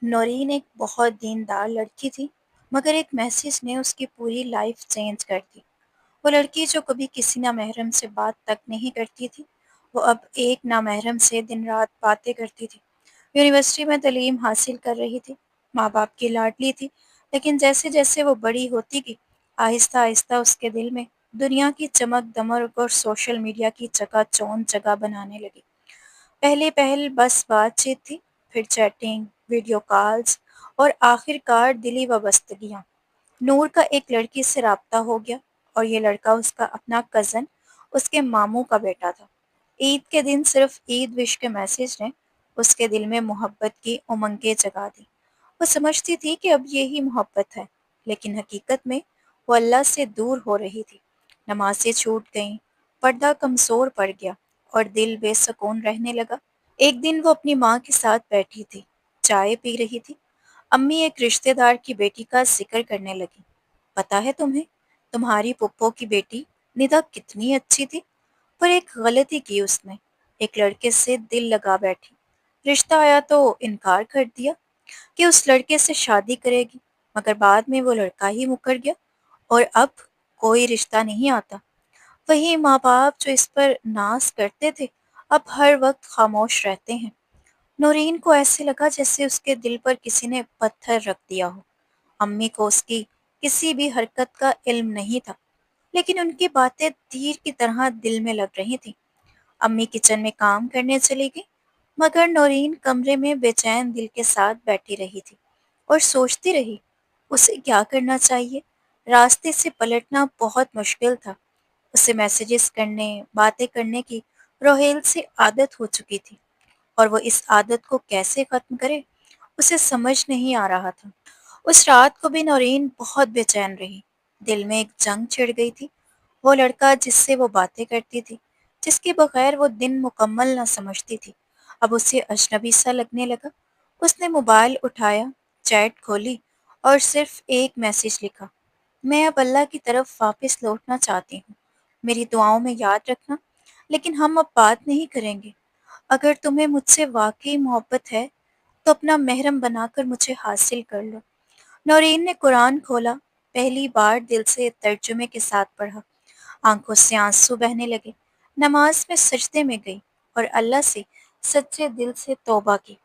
نورین ایک بہت دیندار لڑکی تھی، مگر ایک میسج نے اس کی پوری لائف چینج کر دی۔ وہ لڑکی جو کبھی کسی نامحرم سے بات تک نہیں کرتی تھی، وہ اب ایک نامحرم سے دن رات باتیں کرتی تھی۔ یونیورسٹی میں تعلیم حاصل کر رہی تھی، ماں باپ کی لاڈلی تھی، لیکن جیسے جیسے وہ بڑی ہوتی گئی، آہستہ آہستہ اس کے دل میں دنیا کی چمک دمک اور سوشل میڈیا کی چکا چوند جگہ بنانے لگی۔ پہلے پہل بس بات چیت تھی، پھر چیٹنگ، ویڈیو کالز اور آخر کار دلی وابستگیاں۔ نور کا ایک لڑکی سے رابطہ ہو گیا، اور یہ لڑکا اس کا اپنا کزن، اس کے ماموں کا بیٹا تھا۔ عید کے دن صرف عید وش کے میسج نے اس کے دل میں محبت کی امنگیں جگا دی۔ وہ سمجھتی تھی کہ اب یہی محبت ہے، لیکن حقیقت میں وہ اللہ سے دور ہو رہی تھی۔ نمازیں چھوٹ گئیں، پردہ کمزور پڑ گیا، اور دل بے سکون رہنے لگا۔ ایک دن وہ اپنی ماں کے ساتھ بیٹھی تھی، چائے پی رہی تھی۔ امی ایک رشتہ دار کی بیٹی کا ذکر کرنے لگی۔ پتہ ہے تمہیں، تمہاری پھپھو کی بیٹی ندا کتنی اچھی تھی، پر ایک غلطی کی اس نے، ایک لڑکے سے دل لگا بیٹھی۔ رشتہ آیا تو انکار کر دیا کہ اس لڑکے سے شادی کرے گی، مگر بعد میں وہ لڑکا ہی مکر گیا، اور اب کوئی رشتہ نہیں آتا۔ وہی ماں باپ جو اس پر ناز کرتے تھے، اب ہر وقت خاموش رہتے ہیں۔ نورین کو ایسے لگا جیسے اس کے دل پر کسی نے پتھر رکھ دیا ہو۔ امی کو اس کی کسی بھی حرکت کا علم نہیں تھا، لیکن ان کی باتیں تیر کی طرح دل میں لگ رہی تھیں۔ امی کچن میں کام کرنے چلی گئی، مگر نورین کمرے میں بے چین دل کے ساتھ بیٹھی رہی تھی اور سوچتی رہی اسے کیا کرنا چاہیے۔ راستے سے پلٹنا بہت مشکل تھا۔ اسے میسیجز کرنے، باتیں کرنے کی روہیل سے عادت ہو چکی تھی، اور وہ اس عادت کو کیسے ختم کرے، اسے سمجھ نہیں آ رہا تھا۔ اس رات کو بھی نورین بہت بے چین رہی۔ دل میں ایک جنگ چھڑ گئی تھی۔ وہ لڑکا جس سے وہ باتیں کرتی تھی، جس کے بغیر وہ دن مکمل نہ سمجھتی تھی، اب اسے اجنبی سا لگنے لگا۔ اس نے موبائل اٹھایا، چیٹ کھولی، اور صرف ایک میسج لکھا: میں اب اللہ کی طرف واپس لوٹنا چاہتی ہوں، میری دعاؤں میں یاد رکھنا، لیکن ہم اب بات نہیں کریں گے۔ اگر تمہیں مجھ سے واقعی محبت ہے تو اپنا محرم بنا کر مجھے حاصل کر لو۔ نورین نے قرآن کھولا، پہلی بار دل سے ترجمے کے ساتھ پڑھا۔ آنکھوں سے آنسو بہنے لگے۔ نماز میں سجدے میں گئی اور اللہ سے سچے دل سے توبہ کی۔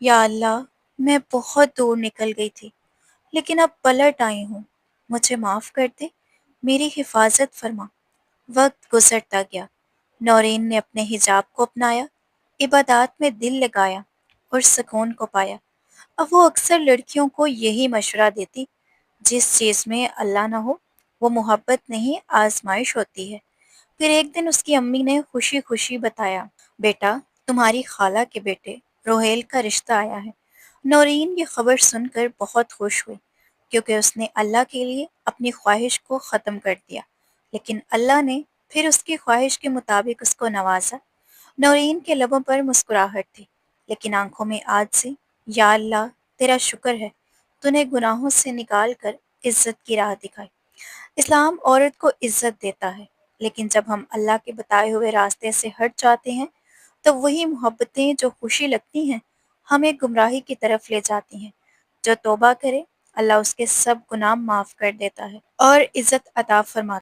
یا اللہ، میں بہت دور نکل گئی تھی، لیکن اب پلٹ آئی ہوں، مجھے معاف کر دے، میری حفاظت فرما۔ وقت گزرتا گیا، نورین نے اپنے حجاب کو اپنایا، عبادات میں دل لگایا اور سکون کو پایا۔ اب وہ اکثر لڑکیوں کو یہی مشورہ دیتی: جس چیز میں اللہ نہ ہو وہ محبت نہیں، آزمائش ہوتی ہے۔ پھر ایک دن اس کی امی نے خوشی خوشی بتایا: بیٹا، تمہاری خالہ کے بیٹے روہیل کا رشتہ آیا ہے۔ نورین یہ خبر سن کر بہت خوش ہوئی، کیونکہ اس نے اللہ کے لیے اپنی خواہش کو ختم کر دیا، لیکن اللہ نے پھر اس کی خواہش کے مطابق اس کو نوازا۔ نورین کے لبوں پر مسکراہٹ تھی، لیکن آنکھوں میں آج سے: یا اللہ، تیرا شکر ہے، تو نے گناہوں سے نکال کر عزت کی راہ دکھائی۔ اسلام عورت کو عزت دیتا ہے، لیکن جب ہم اللہ کے بتائے ہوئے راستے سے ہٹ جاتے ہیں تو وہی محبتیں جو خوشی لگتی ہیں ہمیں گمراہی کی طرف لے جاتی ہیں۔ جو توبہ کرے، اللہ اس کے سب گناہ معاف کر دیتا ہے اور عزت عطا فرماتا ہے۔